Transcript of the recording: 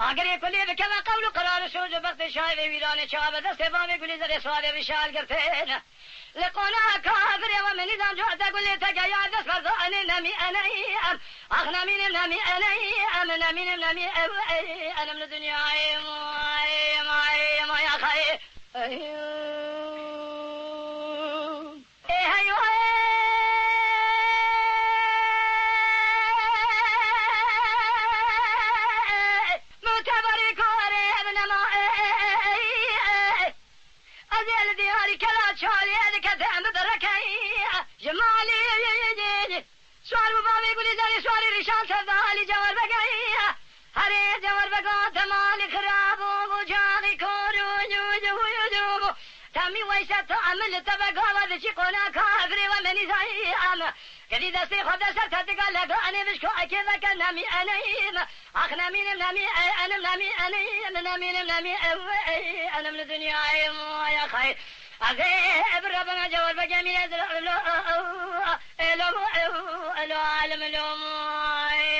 اگر کلی بکم قول قرار شوج وقت شای ویران چا به دست بام گلی زر سوال وشال گرتن لقنا کافر و من نظام جو تقول تگیا دست فرزان نمی انا اخ نمی انا نمی انا من الدنيا ما يا خي جمالي سوار بابي يقول لي سواري رشال سفالي جوار بقاي هري جوار بقا تمالي خراب وجاغي كورو جو تامي ويسا تعمل تبقى وذي شقونا كافري ومني زي اما قدي دستي خود دستر تدقى لك انا بشكو اكذا كنامي انايم اخ نامي انا انا من الدنيا يا خير أغيب ربنا جوال بجميل أزرق لا عالم الأمور